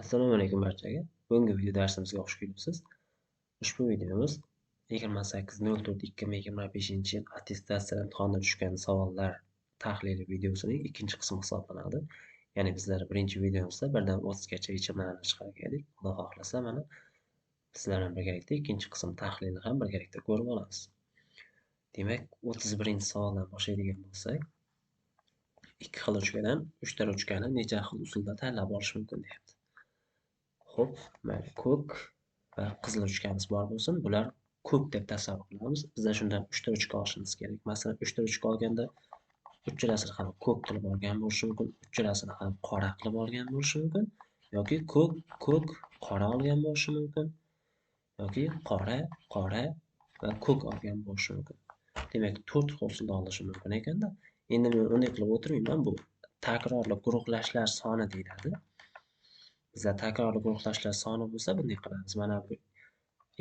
Assalomu alaykum barchaga. Bugungi video darsimizga xush kelibsiz. Ushbu videomiz 28.04.2025-yil attestatsiya imtihonida tushgan savollar tahlili videosining ikkinchi qismi hisoblanadi. Ya'ni bizlar birinchi videomizda 1dan 30gacha yechimlarni chiqargan edik. Xudo xohlasa mana sizlar bilan birgalikda ikkinchi qism tahlilini ham birgalikda ko'rib olamiz. Demak, 31-savoldan boshlaydigan bo'lsak, ikki xil uchkadan 3 ta uchkani necha xil usulda tanlab olish mumkin deyapti. Xo'p, mayli, ko'k va qizil uchkamiz bor bo'lsin. Bular ko'k deb tasavvur qilamiz. Bizda shundan 3 ta uchka olishimiz kerak. Masalan, 3 ta uchka olganda uchalasini ham ko'k qilib olgan bo'lishi mumkin, uchalasini ham qora qilib olgan bo'lishi mumkin yoki ko'k, ko'k, qora olgan bo'lishi mumkin yoki qora, qora va ko'k olgan bo'lishi mumkin. Demak, 4 xil usulda olishi mumkin ekanda. Endi men unday qilib o'tirmayman. Bu takrorli guruhlashlar soni deyiladi. Bizda takrorli guruhlashlar soni bo'lsa bunday qilamiz. Mana bu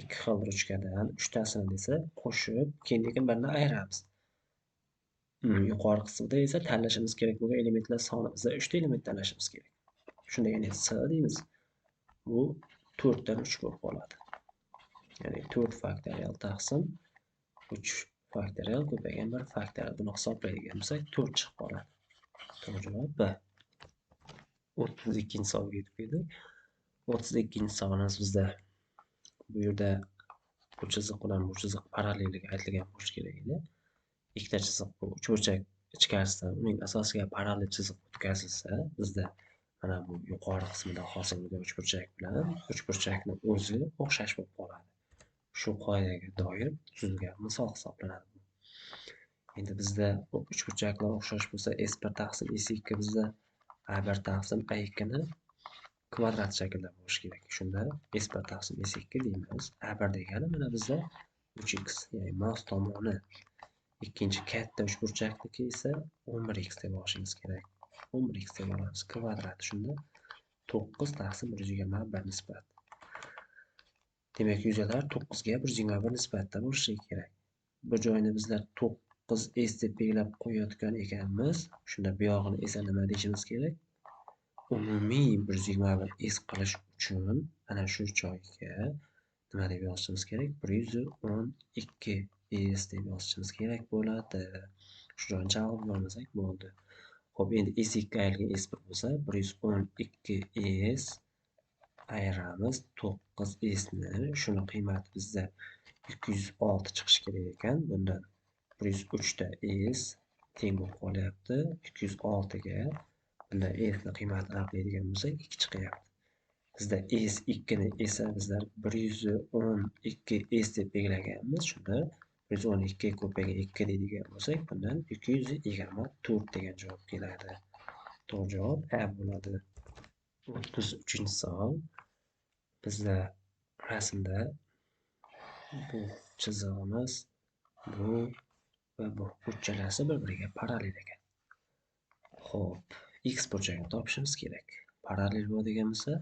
ikki xil ruchkadan 3 tasini desa qo'shib, keyin birini ayiramiz. Yuqori qismida esa tanlashimiz kerak bo'lgan elementlar soni. Bizda 3 ta element tanlashimiz kerak. Shunda ya'ni S deymiz. Bu 4 dan 3 bo'lib qoladi. Ya'ni 4 faktorial taqsim 3 faktorial ko'paygan 1 faktorial. Buni hisoblaydigan bo'lsak 4 chiqib qoladi. To'g'ri javob B. 32-savolga yetib keldik. 32-savolimiz bizda bu yerda bu chiziq bilan bu chiziq parallelligi aytilgan bo'lishi kerak edi. Ikkita chiziq bu uchburchak ichkarisidan uning asosiga parallel chiziq o'tkazilsa, bizda mana bu yuqori qismida hosil bo'lgan uchburchak bilan uchburchakni o'zi o'xshash bo'lib qoladi. Shu qoidaga doir tuzilgan misol hisoblanadi. Endi bizda uchburchaklar o'xshash bo'lsa, S1 taqsim S2 bizda A1 taqsim A2 ni kvadrat shaklda bo'lishi kerak. Shunda S1 taqsim S2 deymiz. A1 degani mana bizda 3x, ya'ni mos tomoni ikkinchi katta uchburchakniki esa 11x deb olishimiz kerak. 11x deb olamiz. Kvadrat shunda 9 taqsim 121 nisbat. Demak, yuzalar 9 ga 121 nisbatda bo'lishi kerak. Bu joyni bizlar 9s deb belgilab qo'yayotgan ekanmiz. Shunda bu yog'ini esa nima deyishimiz kerak? Umumiy 121s qilish uchun ana shu joyga nima deb yozishimiz kerak? 112s deb yozishimiz kerak bo'ladi. Shu joyni chalg'ib olmasak bo'ldi. Xo'p, endi S2 ayrilgan S1 bo'lsa, 112s ayiramiz 9s ni. Shuni qiymati bizda 206 chiqishi kerak ekan. Bundan 103 ta s teng bo'lib qolyapti. 206 ga bunda s ni qiymatini aniqlaydigan bo'lsak 2 chiqyapti. Bizda s2 ni esa bizlar 112s deb belgilaganmiz. Shunda 112 ko'paygan 2 deydigan bo'lsak, bundan 224 degan javob keladi. To'g'ri javob A bo'ladi. 33-savol. Bizda rasmda bu chizig'imiz bu va bu uchalasi bir-biriga parallel ekan. Xo'p, x burchagini topishimiz kerak. Parallel bo'ladigan bo'lsa,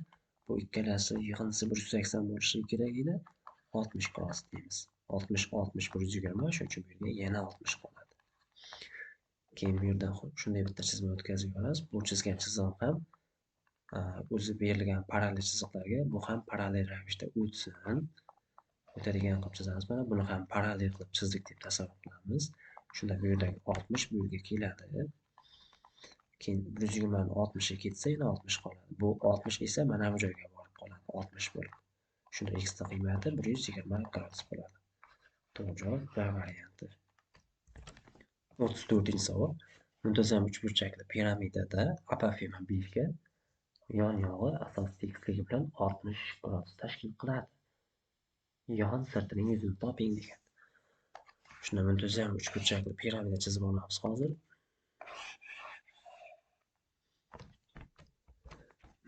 bu ikkalasi yig'indisi 180 bo'lishi kerak edi. 60 cross deymiz. 60 60 120, shuning uchun bu yerga yana 60 qoladi. Keyin bu yerdan shunday bitta chizma o'tkazib yuboramiz. Bu chizgan chizig'im ham o'zi berilgan parallel chiziqlarga bu ham parallel ravishda o'tsin. O'tadigan qilib chizamiz. Mana buni ham parallel qilib chizdik deb tasavvur qilamiz. Shunda bu yerdagi 60 bu yerga keladi. Keyin 120 ni 60 ga ketsa yana 60 qoladi. Bu 60 esa mana bu joyga borib qoladi, 60 bo'lib. Shunda x ning qiymati 120 gradus bo'ladi. To'g'ri javob B varianti. 34-savol. Muntazam uchburchakli piramidada apofema belgi yon yog'i asos tekisligi bilan 60 gradus tashkil qiladi. Yon sirtining yuzini toping degan. Shunda muntazam uchburchakli piramida chizib olamiz hozir.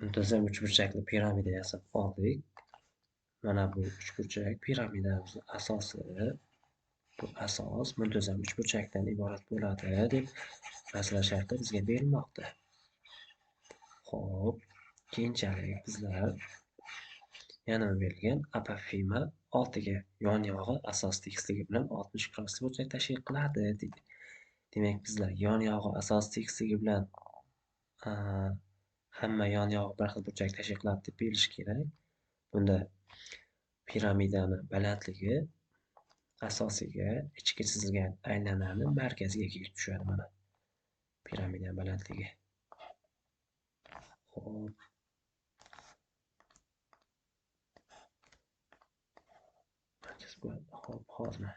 Muntazam uchburchakli piramida yasab oldik. Mana bu uchburchak piramidamizning asosi. Bu asos muntazam uchburchakdan iborat bo'ladi deb masala sharti bizga berilmoqda. Xo'p, keyinchalik bizlar yana berilgan apofema oltiga yon yog'i asos tekisligi bilan 60 gradus burchak tashkil qiladi deydi. Demak, bizlar yon yog'i asos tekisligi bilan hamma yon-yog'i bir xil burchak tashkil qiladi deb bilish kerak. Bunda piramidani balandligi asosiga ichga chizilgan aylanani markaziga kelib tushadi mana. Piramida balandligi. Xo'p. Xo'p, hozir.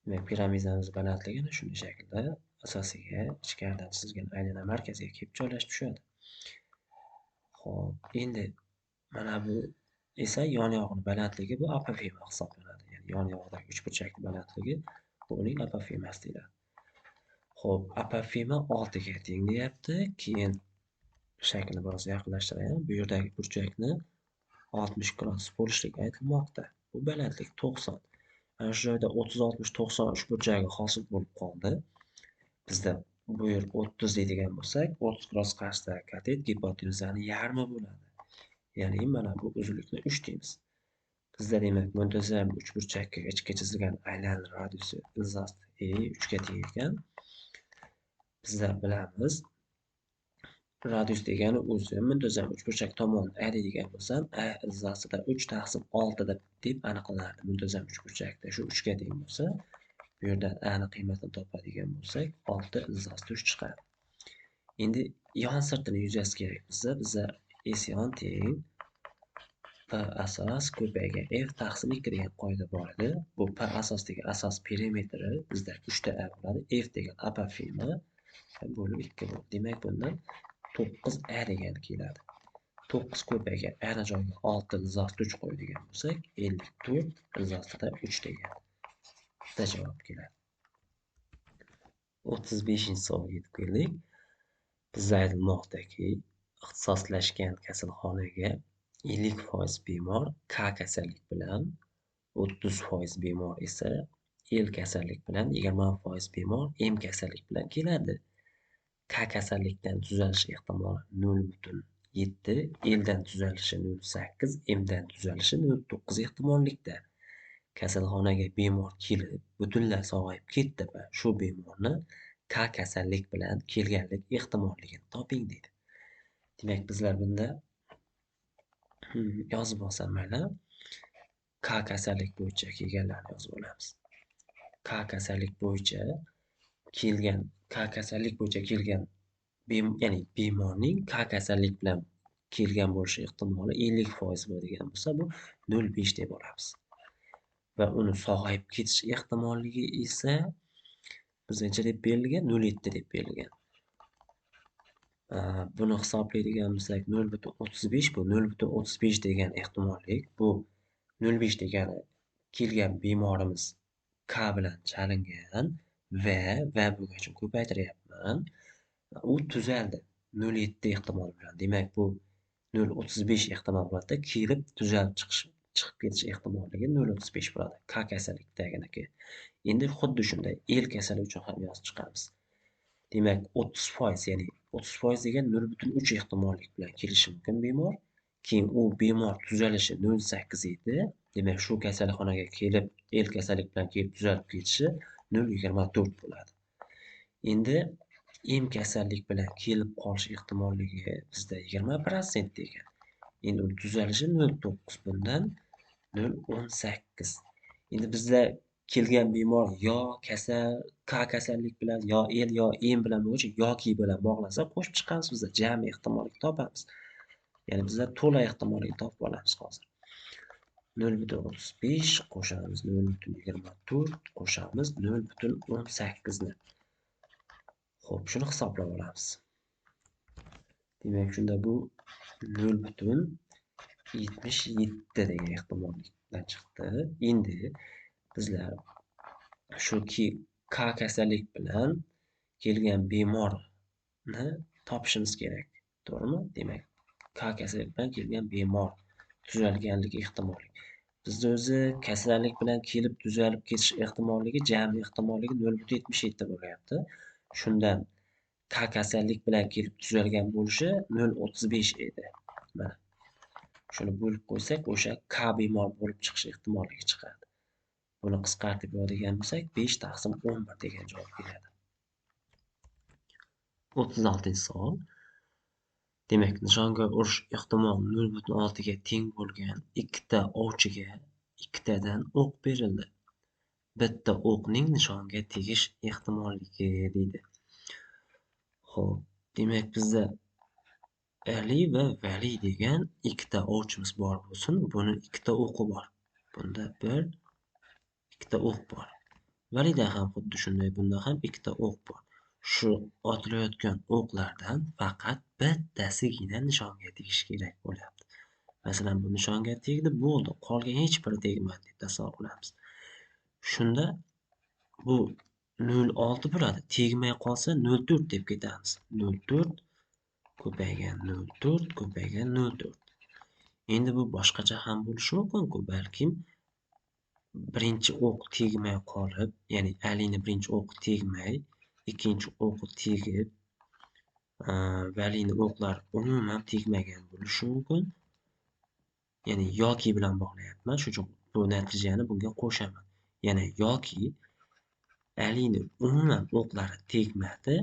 Demak, piramidamiz balandligi ana shunday shaklda asosiga ichkaridan chizilgan aylana markaziga kelib joylashib tushadi. Xo'p, endi mana bu esa yon-yog'ini balandligi bu apofema hisoblanadi. Ya'ni yon-yog'idagi uchburchakning balandligi bu uning apofemasi deyiladi. Xo'p, apofema 6 ga teng deyapti. Keyin shaklni biroz yaqinlashtiraylik. Bu yerdagi burchakni 60 gradus bo'lishligi aytilmoqda. Bu balandlik 90. Ana shu joyda 30, 60, 90 uchburchagi hosil bo'lib qoldi. Bizda bu yer 30 deydigan bo'lsak, 30 gradus qarshisidagi katet gipotenuzani yarmi bo'ladi. Ya'ni mana bu uzunlikni 3 deymiz. Bizda demak muntazam uchburchakka ichga chizilgan aylana radiusi izzasi 3 ga teng ekan. Bizlar bilamiz, radius degani o'zi muntazam uchburchak tomon a deydigan bo'lsam, a izzasida 3 taqsim 6 deb aniqlanadi. Muntazam uchburchakda shu 3 ga teng bo'lsa, bu yerdan a ni qiymatini topadigan bo'lsak, 6 izzasida 3 chiqadi. Endi yon sirtini yuzasi kerak bizga s yon teng p asos ko'paygan f taqsim 2 degan qoida bor edi. Bu p asosdagi asos perimetri bizda 3 ta a bo'ladi. F degan apofema bo'lib 2 bo'ladi. Demak, bundan 9 a degani keladi. 9 ko'paygan a ni joyiga 6 izzasida 3 qo'yadigan bo'lsak, 54 izzasida 3 degan javob keladi. 35-savolga yetib keldik. Bizda aytilmoqdaki, ixtisoslashgan kasalxonaga 50% bemor K kasallik bilan, 30% bemor esa L kasallik bilan, 20% bemor M kasallik bilan keladi. K kasallikdan tuzalish ehtimoli 0,7, Ldan tuzalishi 0,8, Mdan tuzalishi 0,9 ehtimollikda. Kasalxonaga bemor kelib, butunlay sog'ayib ketdi va shu bemorni K kasallik bilan kelganlik ehtimolligini toping deydi. Demak, bizlar bunda yozib olsam mayli. K kasallik bo'yicha kelganlarni yozib olamiz. K kasallik bo'yicha kelgan ya'ni bemorning K kasallik bilan kelgan bo'lish ehtimoli 50% bo'ladigan bo'lsa, bu 0,5 deb olamiz. Va uni sog'ayib ketish ehtimolligi esa bizcha deb berilgan, 0,7 deb berilgan. Buni hisoblaydigan bo'lsak, 0,35 bu 0,35 degan ehtimollik. Bu 0,5 degani kelgan bemorimiz K bilan chalingan va bo'lgach ko'paytiryapman. U tuzaldi 0,7 ehtimol bilan. Demak, bu 0,35 ehtimol bilan kelib tuzalib chiqib ketish ehtimolligi 0,35 bo'ladi. K kasallikdaginiki. Endi xuddi shunday L kasalligi uchun ham yozib chiqamiz. Demak, 30%, ya'ni 30% degan 0,3 ehtimollik bilan kelishi mumkin bemor. Keyin u bemor tuzalishi 0,8 edi. Demak, shu kasalxonaga kelib, L kasallik bilan kelib tuzalib ketishi 0,24 bo'ladi. Endi M kasallik bilan kelib qolish ehtimolligi bizda 20% ekan. Endi uni tuzalishi 0,9, bundan 0,18. Endi bizda kelgan bemor yo K kasallik bilan, yo L yo M bilan bo'lsa, yoki bilan bog'lansa qo'shib chiqamiz, bizda jami ehtimollikni topamiz. Ya'ni bizlar to'la ehtimollikni topib olamiz hozir. 0,35 qo'shamiz 0,24 qo'shamiz 0,18 ni. Xo'p, shuni hisoblab olamiz. Demak, shunda bu 0,77 degan ehtimollikdan chiqdi. Endi bizlar shu K kasallik bilan kelgan bemorni topishimiz kerak. To'g'rimi? Demak, K kasallik bilan kelgan bemor tuzalganligi ehtimoli. Bizda o'zi kasallik bilan kelib tuzalib ketish ehtimolligi, jami ehtimolligi 0,77 bo'lyapti. Shundan K kasallik bilan kelib tuzalgan bo'lishi 0,35 edi. Mana. Shuni bo'lib qo'ysak, o'sha K bemor bo'lib chiqish ehtimolligi chiqadi. Buni qisqartirib yozadigan bo'lsak, 5 taqsim 11 degan javob keladi. 36-savol. Demak, nishonga urish ehtimoli 0,6 ga teng bo'lgan ikkita ovchiga ikkitadan o'q berildi. Bitta o'qning nishonga tegish ehtimolligi deydi. Xo'p, demak bizda Ali va Vali degan ikkita ovchimiz bor bo'lsin. Buni ikkita o'qi bor. Bunda ikkita o'q bor. Valida ham xuddi shunday, bunda ham ikkita o'q bor. Shu otilayotgan o'qlardan faqat bittasigina nishonga tegishi kerak bo'lyapti. Masalan, bu nishonga tegdi, bo'ldi. Qolgan hech biri tegmadi deb tasavvur qilamiz. Shunda bu 0,6 bo'ladi. Tegmay qolsa 0,4 deb ketamiz. 0,4 ko'paygan 0,4 ko'paygan 0,4. Endi bu boshqacha ham bo'lishi mumkin-ku, balkim birinchi o'q tegmay qolib, ya'ni Alini birinchi o'qi tegmay, ikkinchi o'qi tegib, Valini o'qlar umuman tegmagan bo'lishi mumkin. Ya'ni yoki bilan bog'layapman, shuning uchun bu natijani bunga qo'shaman. Ya'ni yoki Alini umuman o'qlari tegmadi,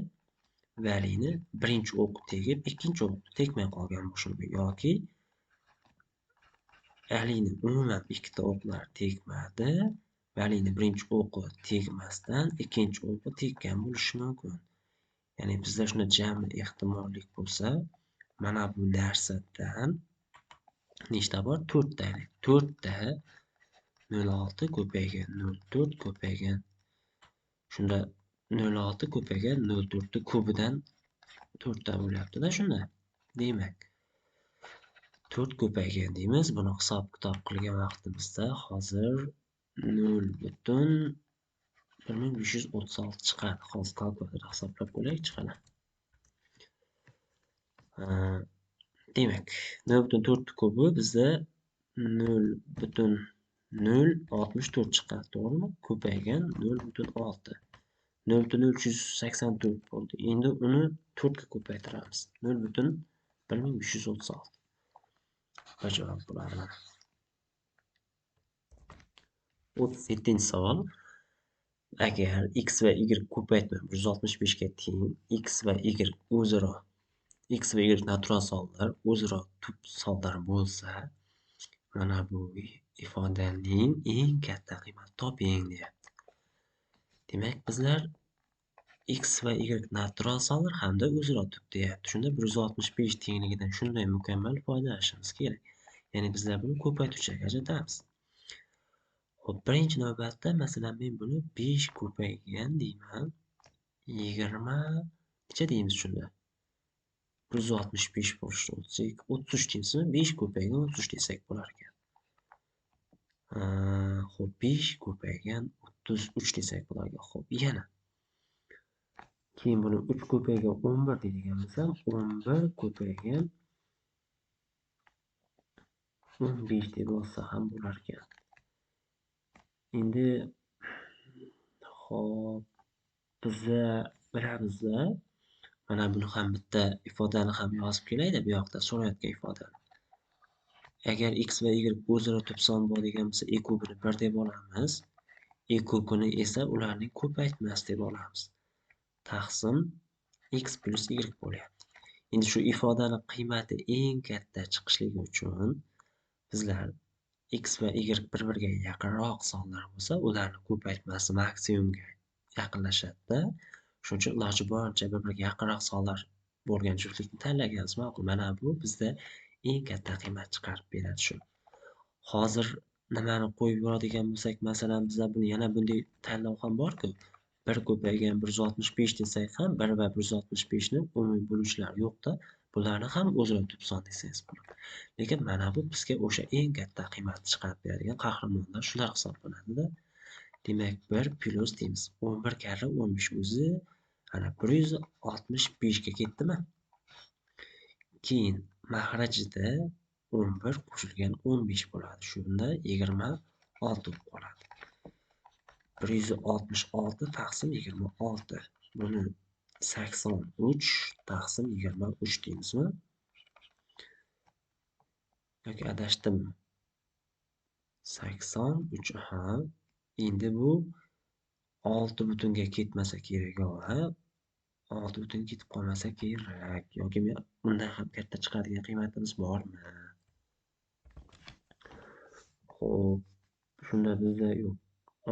Valini birinchi o'qi tegib, ikkinchi o'qi tegmay qolgan bo'lishi mumkin. Yoki Alini umuman ikkita o'qlar tegmadi, Valini birinchi o'qi tegmasdan ikkinchi o'qi tekkan bo'lishi mumkin. Ya'ni bizda shunda jami ehtimollik bo'lsa, mana bu narsadan nechta bor? 4 ta. 4 ta 0,6 ko'paygan 0,4 ko'paygan. Shunda 0,6 ko'paygan 0,4 ko'pidan 4 ta bo'lyapti-da shunda. Demak, 4 ko'paygan deymiz. Buni hisob-kitob qilgan vaqtimizda hozir 0,1536 chiqadi. Hozir kalkulyatorda hisoblab ko'raylik chiqadi. Demak, 0,4 kubi bizda 0,064 chiqadi, to'g'rimi? Ko'paygan 0,6. 0,0384 bo'ldi. Endi uni 4 ga ko'paytiramiz. 0,1536. Bu javob bo'ladi. 37-savol. Agar x va y ko'paytma 165 ga teng, x va y natural sonlar o'zaro tub sonlar bo'lsa, mana bu ifodaning eng katta qiymati toping deyapti. Demak, bizlar x va y natural sonlar hamda o'zaro tub deyapti. Shunda 165 tengligidan shunday mukammal foydalanishimiz kerak. Ya'ni bizlar buni ko'paytuvchiga ajratamiz. Xo'p, birinchi navbatda masalan men buni 5 ko'paygan deyman. 20 necha deymiz shunda? 165 bo'lishni 33 deymizmi? 5 ko'paygan 33 desak bo'lar ekan. Xo'p, 5 ko'paygan 33 desak bo'lar ekan. Xo'p, yana. Keyin buni 3 ko'paygan 11 deydigan bo'lsam, 11 ko'paygan 15 deb olsa ham bo'lar ekan. Endi xo'p, biza bilamiz-da. Mana buni ham bitta ifodani ham yozib kelaydi, bu yoqda so'rayotgan ifodani. Agar x va y o'zaro tub son bo'ladigan bo'lsa, e kubini 1 deb olamiz. E kubini esa ularning ko'paytmasi deb olamiz. Taqsim x plus y bo'lyapti. Endi shu ifodani qiymati eng katta chiqishligi uchun bizlar x va y bir-biriga yaqinroq sonlar bo'lsa, ularni ko'paytmasi maksimumga yaqinlashadi-da. Shuning uchun iloji boricha bir-biriga yaqinroq sonlar bo'lgan juftlikni tanlaganimiz ma'qul. Mana bu bizda eng katta qiymat chiqarib beradi shu. Hozir nimani qo'yib yuboradigan bo'lsak, masalan, bizda buni yana bunday tanlov ham bor-ku. 1 ko'paygan 165 desak ham 1 va 165 ni umumiy bo'luvchilar yo'q-da. Bularni ham o'zaro tub son desangiz bo'ladi. Lekin mana bu bizga o'sha eng katta qiymatni chiqarib beradigan qahramonlar shular hisoblanadi-da. Demak, 1 plus deymiz. 11 karra 15 o'zi ana 165 ga ketdimi? Keyin mahrajida 11 qo'shilgan 15 bo'ladi. Shunda 26 qoladi. 166 taqsim 26. Buni 83 taqsim 23 deymizmi? Yoki adashdimmi? 83 ha. Endi bu 6 butunga ketmasa kerak, ha. 6 butun ketib qolmasa kerak yoki undan ham katta chiqadigan qiymatimiz bormi? Xo'p, shunda bizda yo'q.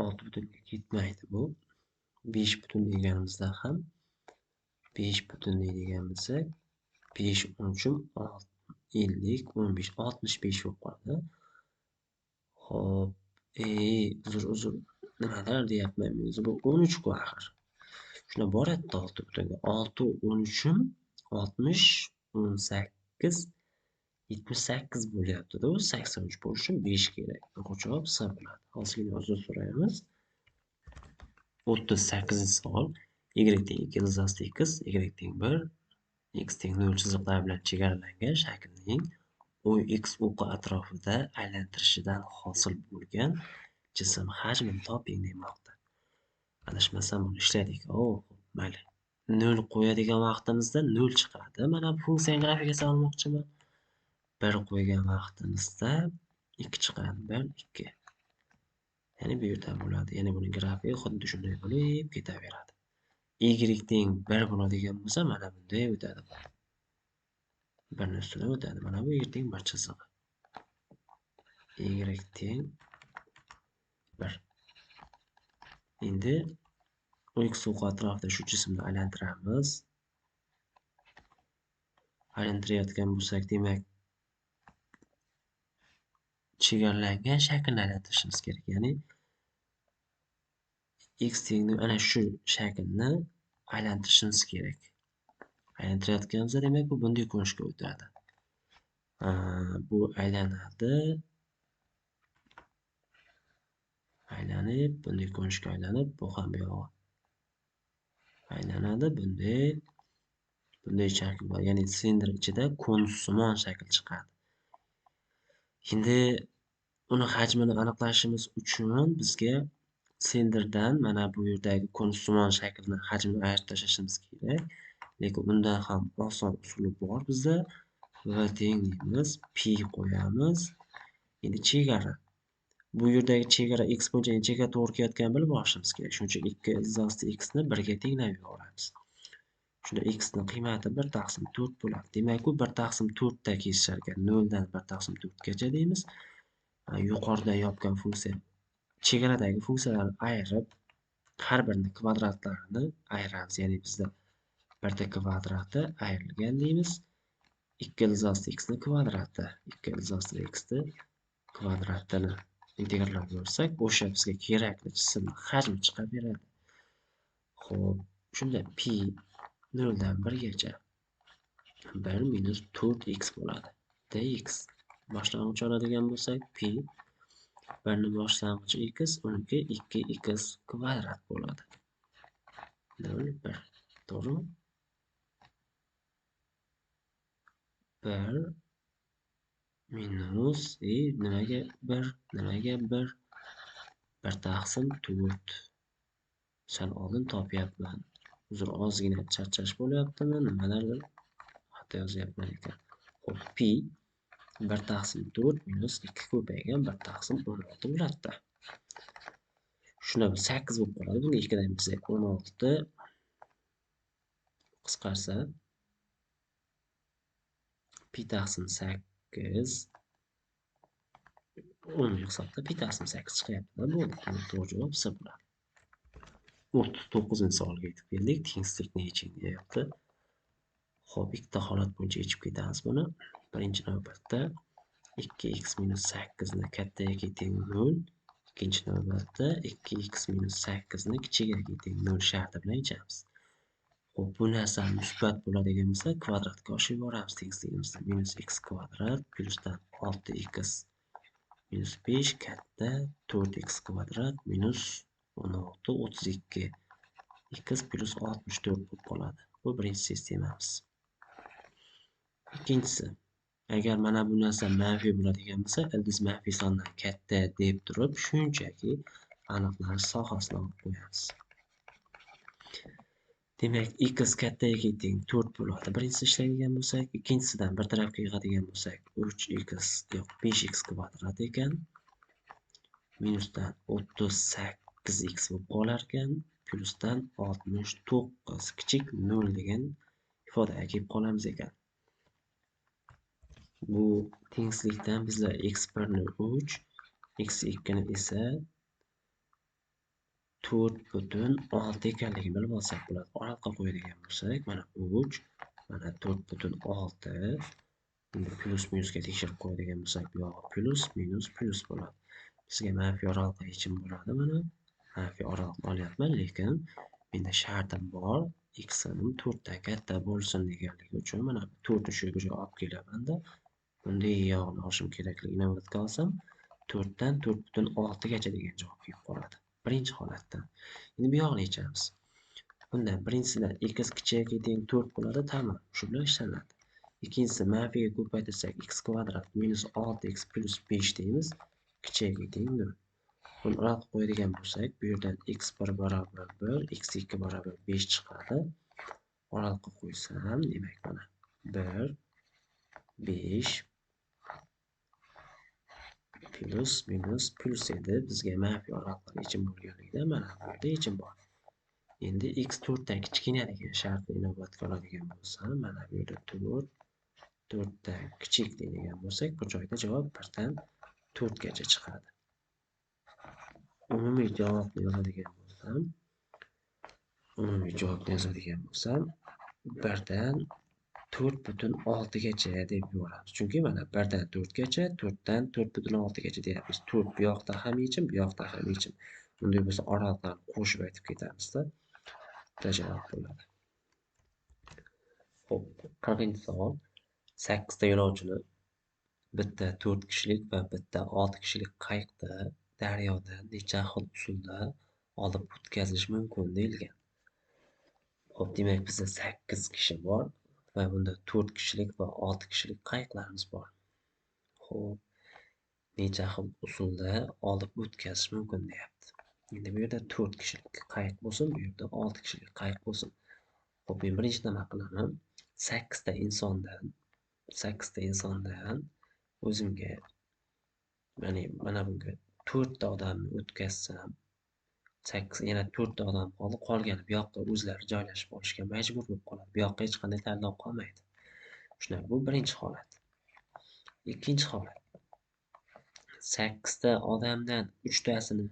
6 butunga ketmaydi bu. 5 butun deganimizda ham 5 butun deydigan bo'lsak 5 13 50 15 65 bo'lib qoladi. Xo'p, uzr nimalar deyapman men o'zi bu 13 ku axir. Shuna boradi 6 butunga. 6 13 60 18 78 bo'lyapti-da, u 83 bo'lish uchun 5 kerak. To'g'ri javob S bo'ladi. Hozirgina uzr so'raymiz. 38-savol. Y teng 2 ilzasli x, y teng 1, x teng 0 chiziqlar bilan chegaralangan shaklning o'y x o'qi atrofida aylantirishidan hosil bo'lgan jism hajmini toping demoqda. Adashmasam buni ishladik. Mayli. 0 qo'yadigan vaqtimizda 0 chiqadi. Mana bu funksiyani grafiga solmoqchiman. 1 qo'ygan vaqtimizda 2 chiqadi. 1 2. Ya'ni bu yerda bo'ladi. Ya'ni buning grafiki xuddi shunday bo'lib ketaveradi. Y teng 1 bo'ladigan bo'lsa, mana bunday o'tadi. 1 ning ustidan o'tadi. Mana bu y teng 1 chizig'i. Y teng 1. Endi x o'qi atrofida shu jismni aylantiramiz. Aylantirayotgan bo'lsak, demak chegaralangan shaklni aylantirishimiz kerak. Ya'ni x teng ana shu shaklni aylantirishimiz kerak. Aylantirayotganimizda, demak bu bunday ko'rinishga o'tadi. Bu aylanadi. Aylanib, bunday ko'rinishga aylanib, bu ham bu yog'i aylanadi, bunday shakl bor. Ya'ni silindr ichida konussimon shakl chiqadi. Endi uni hajmini aniqlashimiz uchun bizga silindrdan mana bu yerdagi konussimon shaklni hajmini ayirib tashlashimiz kerak. Lekin undan ham oson usuli bor bizda. V teng deymiz, pi qo'yamiz. Endi chegara. Bu yerdagi chegara x bo'yicha nechaga to'g'ri kelayotganini bilib olishimiz kerak. Shuning uchun 2 ilzasli x ni 1 ga tenglab yuboramiz. Shunda x ning qiymati 1/4 bo'ladi. Demak, u 1/4 da kesishar ekan. 0 dan 1/4 gacha deymiz. Yuqorida yopgan funksiya chegaradagi funksiyalarni ayirib, har birini kvadratlarini ayiramiz. Ya'ni bizda 1 ta kvadrati ayrilgan deymiz. 2 ilzasli x ni kvadrati, 2 ilzasli x ni kvadratini integrallab ko'rsak, o'sha bizga kerakli jismning hajmi chiqib beradi. Xo'p, shunda pi 0 dan 1 gacha 1 minus 4x bo'ladi. dx boshlang'ich oladigan bo'lsak, pi 1 ning boshlang'ichi x, uniki 2x kvadrat bo'ladi. 0 1. To'g'rimi? 1 minus nimaga 1? Nimaga 1? 1/4. Sal oldin topyapman. Uzr, ozgina charchash bo'lyaptimi? Nimalardir xato yozyapman ekan. Xo'p, pi 1/4 minus 2 ko'paygan 1/16 bo'ladi-da. Shuna 8 bo'lib qoladi. Buni 2 dan bilsak 16 qisqarsa pi taqsim 8 10 hisobda pi taqsim 8 chiqyapti-da. Bo'ldi. To'g'ri javob S bo'ladi. 39-savolga yetib keldik. Tengsizlikni yeching deyapti. Xo'p, ikkita holat bo'yicha yechib ketamiz buni. Birinchi navbatda 2x minus 8 ni kattaga teng 0. Ikkinchi navbatda 2x minus 8 ni kichigga teng 0 sharti bilan yechamiz. Xo'p, bu narsa musbat bo'ladigan bo'lsa, kvadratga oshirib yuboramiz tengizligimizda. Minus x kvadrat plyusdan 6x minus 5 katta 4x kvadrat minus 16 32 x plus 64 bo'lib qoladi. Bu birinchi sistemamiz. Ikkinchisi, agar mana bu narsa manfiy bo'ladigan bo'lsa, ildiz manfiy sondan katta deb turib, shunchaki aniqlanish sohasini olib qo'yamiz. Demak, x kattaga teng 4 bo'ladi. Birinchisi ishlaydigan bo'lsak, ikkinchisidan bir tarafga yig'adigan bo'lsak, 5x kvadrat ekan. Minusdan 38x bo'lib qolar ekan. plyusdan 69 kichik 0 degan ifodaga kelib qolamiz ekan. Bu tengsizlikdan bizlar x1 ni 3, x2 ni esa 4,6 ekanligini bilib olsak bo'ladi. Oraliqqa qo'yadigan bo'lsak, mana 3, mana 4,6. Endi plyus minusga tekshirib qo'yadigan bo'lsak, bu yog'i plyus minus plyus bo'ladi. Bizga manfiy oraliqda yechim bo'ladi. Mana manfiy oraliqni olyapman, lekin menda shartim bor, x-nim 4 dan katta bo'lsin deganligi uchun mana 4 ni shu joyga olib kelyapman-da. Bunday yog'ini olishim kerakligini inobatga olsam, 4 dan 4,6 gacha degan javob kelib qoladi. Birinchi holatda. Endi bu yog'ini yechamiz. Bundan birinchisidan x kichik teng 4 bo'ladi, tamom. Shu bilan ishlanadi. Ikkinchisi manfiyga ko'paytirsak x kvadrat minus 6x plus 5 deymiz. Kichik teng 0. Buni oraliqqa qo'yadigan bo'lsak, bu yerdan x1 barobar 1, x2 barobar 5 chiqadi. Oraliqqa qo'ysam, demak mana 1, 5 plus minus plus edi. Bizga manfiy oraliqlar yechim bo'lganligidan mana bu yerda yechim bor. Endi x 4 dan kichkina degan shartni inobatga oladigan bo'lsam, mana bu yerda 4 dan kichik deydigan bo'lsak, bu joyda javob 1 dan 4 gacha chiqadi. Umumiy javobni yozadigan bo'lsam, 1 dan 4,6 gacha deb yoramiz. Chunki mana 1 dan 4 gacha, 4 dan 4,6 gacha deyapmiz. 4 bu yoqda ham yechim, bu yoqda ham yechim. Bunday bo'lsa oraliqlarni qo'shib aytib ketamizda. Bitta javob bo'ladi. Xo'p, 40-savol. 8 ta yo'lovchini bitta 4 kishilik va bitta 6 kishilik qayiqda daryoda necha xil usulda olib o'tkazish mumkin deyilgan. Xo'p, demak bizda 8 kishi bor va bunda 4 kishilik va 6 kishilik qayiqlarimiz bor. Xo'p, necha xil usulda olib o'tkazish mumkin deyapti. Endi bu yerda 4 kishilik qayiq bo'lsin, bu yerda 6 kishilik qayiq bo'lsin. Xo'p, men birinchi nima qilaman? 8 ta insondan o'zimga mana bunga 4 ta odamni o'tkazsam, 8 yana 4 ta odam qoldi, qolgani bu yoqqa o'zlari joylashib olishga majbur bo'lib qoladi. Bu yoqqa hech qanday tanlov qolmaydi. Shunaqa, bu birinchi holat. Ikkinchi holat. 8 ta odamdan 3 tasini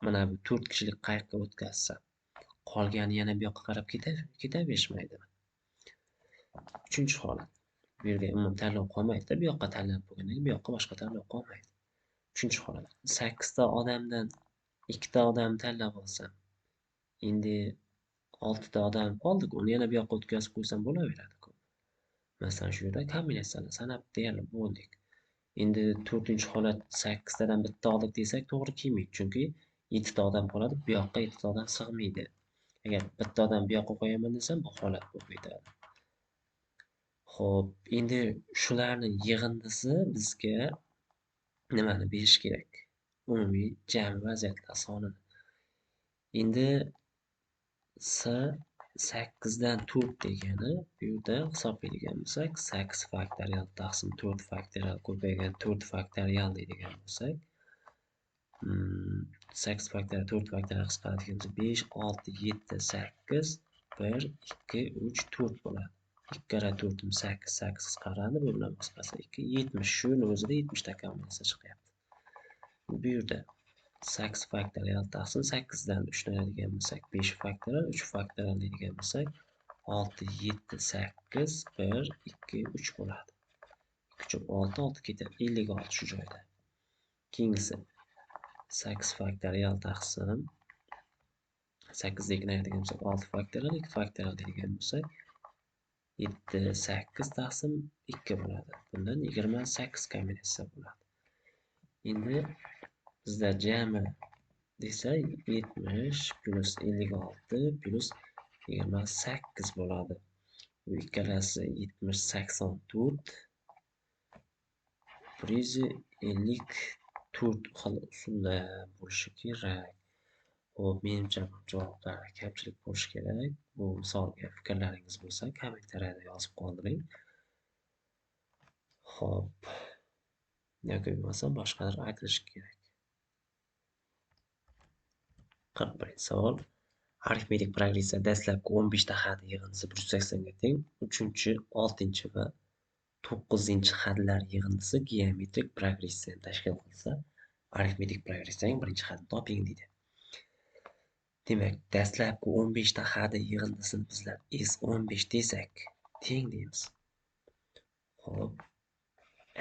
mana bu 4 kishilik qayiqqa o'tkazsam, qolgani yana bu yoqqa qarab ketaverishmaydimi? Uchinchi holat. Bu yerga umuman tanlov qolmaydi-da, bu yoqqa tanlab bo'lgandan keyin bu yoqqa boshqa tanlov qolmaydi. Uchinchi holat. 8 ta odamdan 2 ta odam tanlab olsam, endi 6 ta odam qoldi-ku, uni yana bu yoqqa o'tkazib qo'ysam bo'laveradi-ku. Masalan, shu yerda kombinatsiyalarni sanab deyarli bo'ldik. Endi 4-chi holat 8 tadan bitta oldik desak to'g'ri kelmaydi, chunki 7 ta odam qoladi, bu yoqqa 7 ta odam sig'maydi. Agar bitta odam bu yoqqa qo'yaman desam, bu holat bo'lib ketadi. Xo'p, endi shularning yig'indisi bizga nimani berish kerak? Umumiy jami vaziyatlar sonini. Endi s 8 dan 4 degani bu yerda hisoblaydigan bo'lsak, 8 faktorial taqsim 4 faktorial ko'paygan 4 faktorial deydigan bo'lsak, 8 faktorial 4 faktorial qisqartirgan bo'lsa 5, 6, 7, 8, 1, 2, 3, 4 bo'ladi. 2 kara 4 8, 8 qisqaradi, bu bilan qisqarsa 2, 70. Shuni o'zida 70 ta kombinatsiya chiqyapti. Bu yerda 8 faktorial taqsim 8 dan 3 deydigan bo'lsak, 5 faktorial, 3 faktorial deydigan bo'lsak, 6, 7, 8, 1, 2, 3 bo'ladi. 2 6, 6 ketadi, 56 shu joyda. Keyingisi 8 faktorial taqsim 8 deydigan bo'lsak, 6 faktorial, 2 faktorial deydigan bo'lsak, 7, 8 taqsim 2 bo'ladi. Bundan 28 kombinatsiya bo'ladi. Endi bizda jami desa 70 plus 56 plus 28 bo'ladi. Bu ikkalasi 70, 84. 154 xil usulda bo'lishi kerak. Xo'p, menimcha bu javoblarda kamchilik bo'lishi kerak. Bu misolga fikrlaringiz bo'lsa, kommentariyada yozib qoldiring. Xo'p, yoki bo'lmasa boshqalar aytilishi kerak. 41-savol. Arifmetik progressiya dastlabki 15 ta xat yig'indisi 180 ga teng. 3-chi, 6-chi va 9-chi xatlar yig'indisi geometrik progressiyani tashkil qilsa, arifmetik progressiyaning birinchi xatini toping deydi. Demak, dastlabki 15 ta xat yig'indisini bizlar S15 desak, teng deymiz. Xo'p,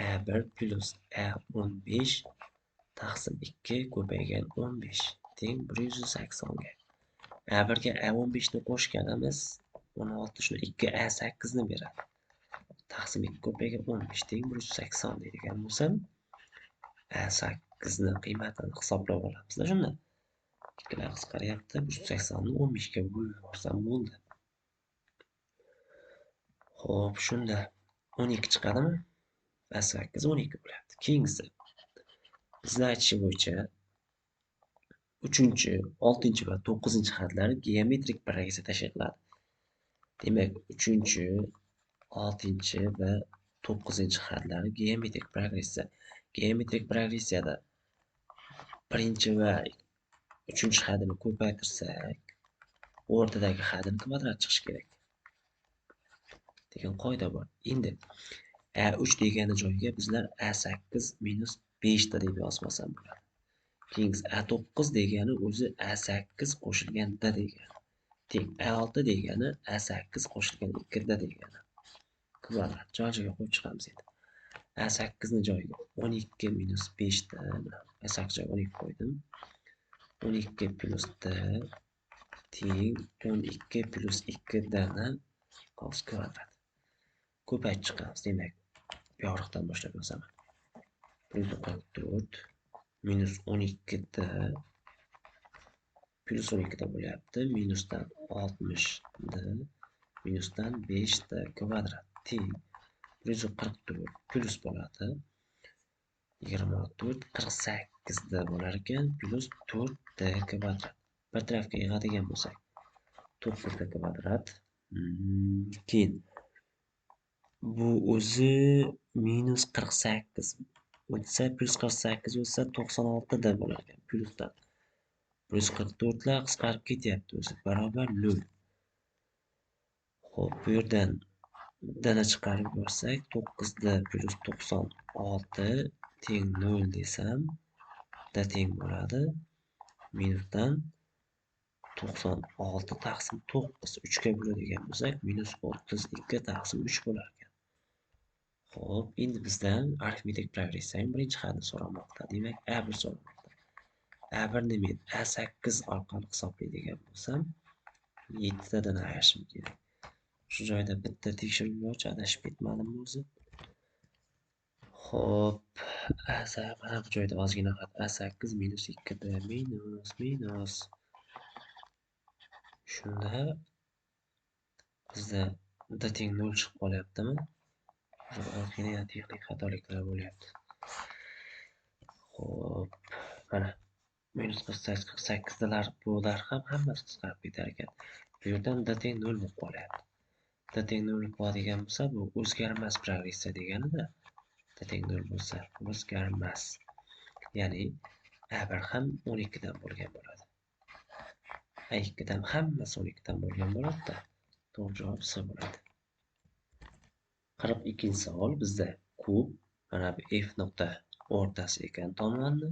A1 plus A15 taqsim 2 ko'paygan 15 teng 180 ga. A1 ga A15 ni qo'shganimiz 16 shuni 2 A8 ni beradi. Taqsim 2 ko'paygan 15 teng 180 deydigan bo'lsam, A8 ni qiymatini hisoblab olamiz shunda. Ikkilar qisqaryapti. 180 ni 15 ga bo'lib olsam bo'ldi. Xo'p, shunda 12 chiqadimi? A8 12 bo'lyapti. Keyingisi bizning aytish bo'yicha 3-chi, 6-chi va 9-chi xatlari geometrik progressiya tashkil qiladi. Demak, 3-chi, 6-chi va 9-chi xatlari geometrik progressiya. Geometrik progressiyada 1-chi va 3-chi xatini ko'paytirsak, o'rtadagi xatini kvadrat chiqishi kerak degan qoida bor. Endi A3 degani joyga bizlar A8 minus 5 ta deb yozmasam bo'ladi. Keyingisi A9 degani o'zi A8 qo'shilgan D degani. Teng A6 degani A8 qo'shilgan 2 D degani. Kvadrat joyiga qo'yib chiqamiz endi. A8 ni joyiga 12 minus 5 D, A8 joyiga 12 qo'ydim. 12 plus D teng 12 plus 2 D ni cos kvadrat. Ko'payib chiqamiz. Demak, bu yoqdan boshlab yozaman. 144 minus 12 D plus 12 da bo'lyapti. Minusdan 60 D minusdan 5 D kvadrat teng 144 plus bo'ladi. 24 48 D bo'lar ekan plus 4 D kvadrat. Bir tarafga yig'adigan bo'lsak 9 D kvadrat. Keyin bu o'zi minus 48 o'tsa plus 48 o'tsa 96 D bo'lar ekan. Plusdan 144 lar qisqarib ketyapti o'zi. Barobar 0. Xo'p, bu yerdan D ni chiqarib yuborsak 9D plus 96 teng 0 desam, D teng bo'ladi. Minusdan 96 taqsim 9 3 ga bo'ladigan bo'lsak, minus 32 taqsim 3 bo'lar ekan. Xo'p, endi bizdan arifmetik progressiyaning birinchi xatini so'ramoqda. Demak, A1 so'ramoqda. A1 ni men A8 orqali hisoblaydigan bo'lsam, 7 tadan ayirishim kerak. Shu joyda bitta tekshiruvchi adashib ketmadimmi o'zi? Xo'p, mana bu joyda ozgina xat A8 minus 2 D minus. Shunda bizda D teng 0 chiqib qolyaptimi? Ozgina texnik xatoliklar bo'lyapti. Xo'p, mana minus 48 dalar bular ham hammasi qisqarib ketar ekan. Bu yerdan D teng 0 bo'lib qolyapti. D teng 0 bo'ladigan bo'lsa, bu o'zgarmas progressiya degani-da. D teng 0 bo'lsa, o'zgarmas. Ya'ni A1 ham 12 dan bo'lgan bo'ladi. A2 dan hammasi 12 dan bo'lgan bo'ladi-da. To'g'ri javob C bo'ladi. 42-savol bizda kub mana bu F nuqta o'rtasi ekan tomonni.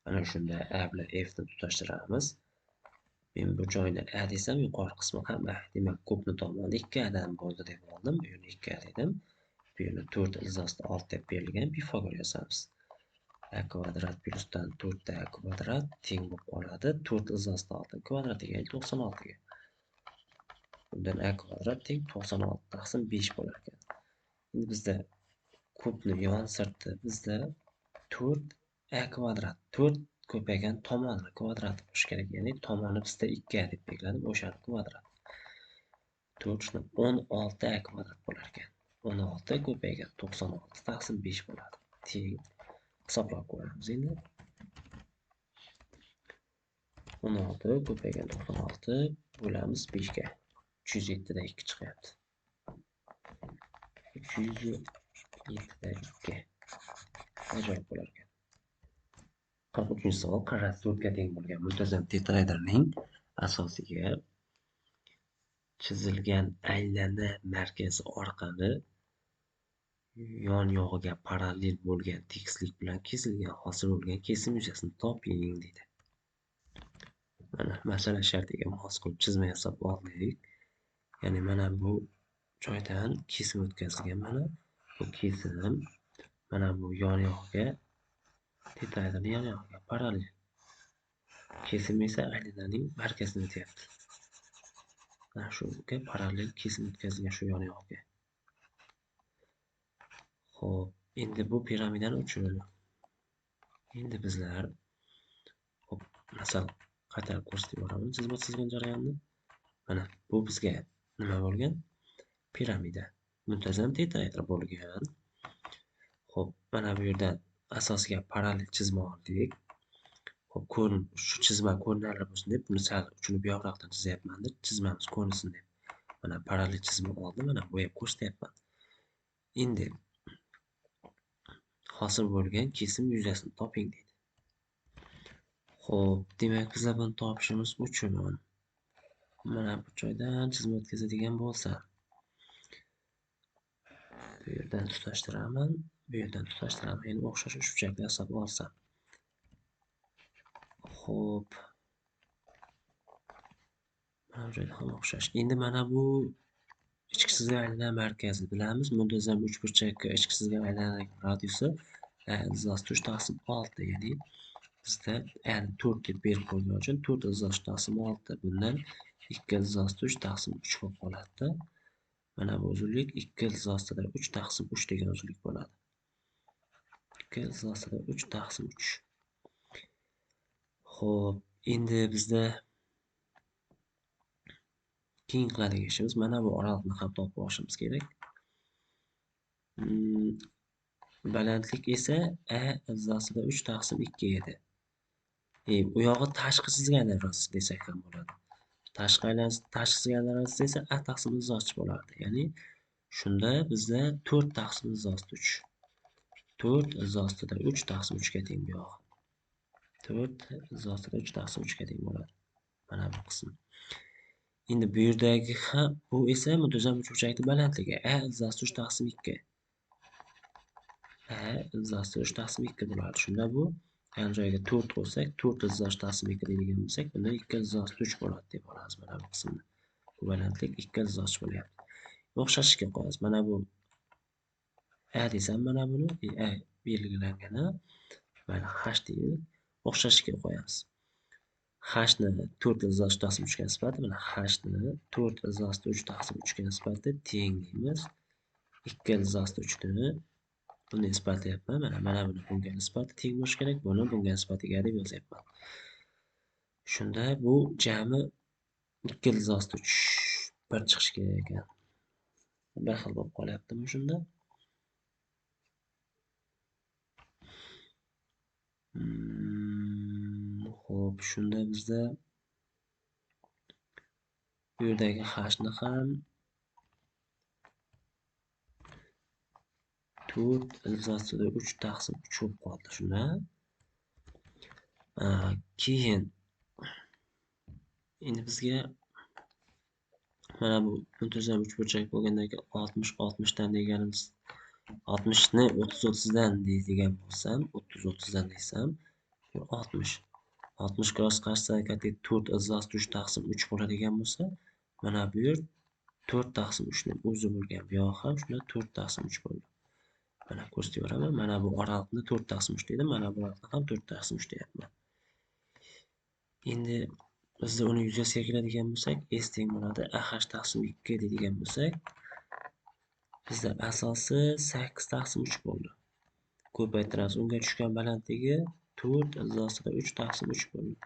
Mana shunda A bilan F ni tutashtiramiz. Men bu joyni A desam, yuqori qismi ham A. Demak, kubni tomoni 2 dan bo'ldi deb oldim. Bu yerni 2 dedim. Bu yerni 4 ilzosida 6 deb berilgan Pifagor yozamiz. A kvadrat plusdan 4 A kvadrat teng bo'lib qoladi. 4 ilzosida 6 kvadrat degan 96 ga. Bundan A kvadrat teng 96 taqsim 5 bo'lar ekan. Endi bizda kubni yon sirti bizda 4 A kvadrat. 4 ko'paygan tomonni kvadrati bo'lishi kerak. Ya'ni tomonni bizda 2 deb belgiladim, o'shani kvadrat. 4 shuni 16 A kvadrat bo'lar ekan. 16 ko'paygan 96 taqsim 5 bo'ladi. Teng hisoblab ko'ramiz endi. 16 ko'paygan 96 bo'lamiz 5 ga. 307 da 2 chiqyapti. 307 da 2. Ajoyib bo'lar ekan. 43-savol quadrati 4 ga teng bo'lgan muntazam tetraederning asosiga chizilgan aylana markazi orqali yon-yog'iga parallel bo'lgan tekislik bilan kesilgan hosil bo'lgan kesim yuzasini toping deydi. Mana masala shartiga mos qilib chizma yasab oldik. Ya'ni mana bu joydan kesim o'tkazilgan. Mana bu kesim mana bu yon-yog'iga tetraedrni yon-yog'iga parallel. Kesim esa aylananing markazidan o'tyapti. Mana shunga parallel kesim o'tkazilgan shu yon-yog'iga. Xo'p, endi bu piramidani uchun endi bizlar masal qaytarib ko'rsatib yuboraman chizib o'tkazilgan jarayonni. Mana bu bizga nima bo'lgan? Piramida. Muntazam tetraedr bo'lgan. Xo'p, mana bu yerdan asosiga parallel chizma oldik. Xo'p, shu chizma ko'rinarli bo'lsin deb buni sal uchini bu yoqroqdan chizyapman deb chizmamiz ko'rinsin deb. Mana parallel chizma oldim, mana bo'yab ko'rsatyapman. Endi hosil bo'lgan kesim yuzasini toping deydi. Xo'p, demak bizlar buni topishimiz uchun mana bu joydan chizma o'tkazadigan bo'lsa, bu yerdan tutashtiraman, bu yerdan tutashtiraman. Endi o'xshash uchburchaklar yasab olsam. Xo'p. Mana bu joyda ham o'xshash. Endi mana bu ichki chizgan aylana markazi bilamiz. Muntazam uchburchakka ichki chizgan aylananing radiusi 3/6. Ya'ni bizda 4 deb berib qo'ygan uchun 4/6. Bundan 2/3 bo'lib qoladi. Mana bu uzunlik 2/3 degan uzunlik bo'ladi. 2/3. Xo'p, endi bizda keyin qiladigan ishimiz mana bu oraliqni ham topib olishimiz kerak. Balandlik esa a/3/2 edi. U yog'i tashqi chizgan aylana desak ham bo'ladi. Tashqi chizgan aylana esa a/3 bo'lardi. Ya'ni shunda bizda 4/3. 4/3/3 ga teng bu yog'i. 4/3/3 ga teng bo'ladi. Mana bu qism. Endi bu yerdagi bu esa muntazam uchburchakning balandligi a/3/2. a/3/2 bo'ladi. Shunda bu yana joyiga 4 qo'ysak, 4/2 deydigan bo'lsak, bunda 2/3 bo'ladi deb olamiz mana bu qismni. Bu balandlik 2/3 bo'lyapti. O'xshashga qo'yamiz. Mana bu a desam mana buni a belgilangani mana h deylik. O'xshashga qo'yamiz. H ni 4/3 ga nisbati, mana H ni 4/3 ga nisbati teng deymiz. 2/3 ni buni isbotlayapman. Mana buni bunga nisbati teng bo'lishi kerak, buni bunga nisbatiga deb yozyapman. Shunda bu jami 2/3 bir chiqishi kerak ekan. Bir xil bo'lib qolyaptimi shunda? Xo'p, shunda bizda bu yerdagi h ni ham 4/3 bo'lib qoldi. Shunda keyin endi bizga mana bu muntazam uchburchak bo'lgandan keyin 60 dan deganimiz 60 ni 30 dan deydigan bo'lsam, 30 dan desam, 60 cross qarshi harakatli 4/3 bo'ladigan bo'lsa, mana bu yer 4/3 ning o'zi bo'lgan. Bu yoq ham shunda 4/3 bo'ldi. Mana ko'rsatib beraman. Mana bu oraliqni 4/3 dedim, mana bu oraliqni ham 4/3 deyapman. Endi bizda uni yuzasiga keladigan bo'lsak, s teng bo'ladi ah/2 deydigan bo'lsak, bizda asosi 8/3 bo'ldi. Ko'paytiramiz. Unga tushgan balandligi 4/3/3 bo'ldi.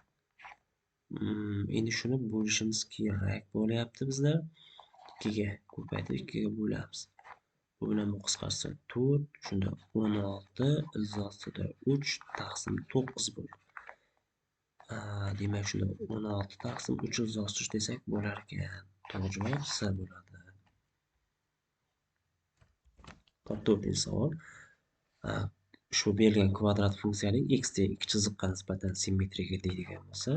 Endi shuni bo'lishimiz kerak bo'lyapti bizlar. 2 ga ko'paytirib 2 ga bo'lamiz. Bu bilan bu qisqarsa 4, shunda 16/3/9 bo'ldi. Demak, shunda 16/3/3 desak bo'lar ekan. To'g'ri javob C bo'ladi. 4-savol. Ushbu berilgan kvadrat funksiyaning x dek ikki chiziqqa nisbatan simmetriyaga deydigan bo'lsa,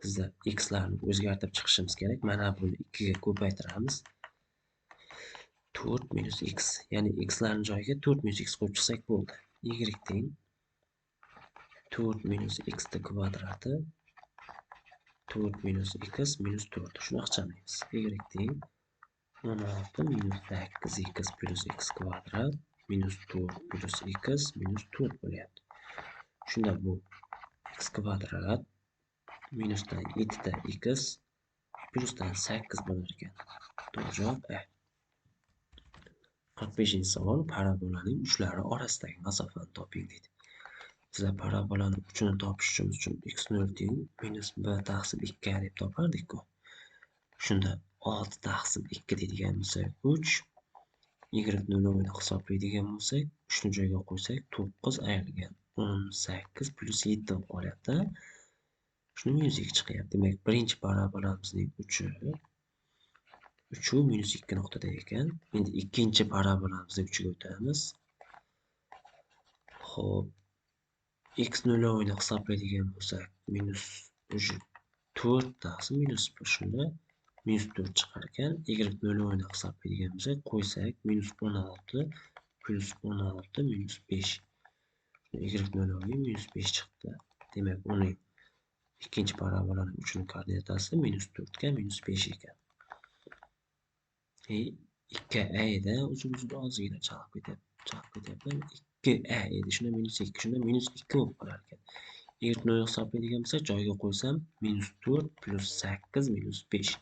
bizda x'larni o'zgartirib chiqishimiz kerak. Mana buni 2 ga ko'paytiramiz. 4 minus x, ya'ni x'larning joyiga 4 minus x qo'yib chiqsak bo'ldi. Y teng 4 minus x kvadrati 4 minus x minus 4. Shuni ixchamaymiz. Y teng 16 minus 8x plus x kvadrat minus 4 plus x minus 4 bo'lyapti. Shunda bu x kvadrat minusdan 7 ta x plusdan 8 bo'lar ekan. To'g'ri javob A. 45-savol. Parabolaning uchlari orasidagi masofani toping deydi. Bizlar parabolaning uchini topishimiz uchun x0 teng minus b taqsim 2 deb topardik-ku. Shunda 6 taqsim 2 deydigan bo'lsak 3, y0 hisoblaydigan bo'lsak 3 ni joyga qo'ysak 9 ayrilgan 18 plus 7 bo'lib qolyapti. Shuni minus 2 chiqyapti. Demak, birinchi parabolamizning uchi minus 2 nuqtada ekan. Endi ikkinchi parabolamizning uchiga o'tamiz. Xo'p, x0 ni hisoblaydigan bo'lsak minus 4 taqsim minus 1. Shunda minus 4 chiqar ekan. Y0 ni hisoblaydigan bo'lsak qo'ysak minus 16 plus 16 minus 5. Y0 minus 5 chiqdi. Demak, uning ikkinchi parabolaning uchining koordinatasi minus 4 ga minus 5 ekan. 2a ida o'zimizni ozgina chalib ketyapman. 2a edi. Shunda minus 2. Shunda minus 2 bo'lib qolar ekan. Y0 hisoblaydigan bo'lsak joyiga qo'ysam minus 4 plus 8 minus 5.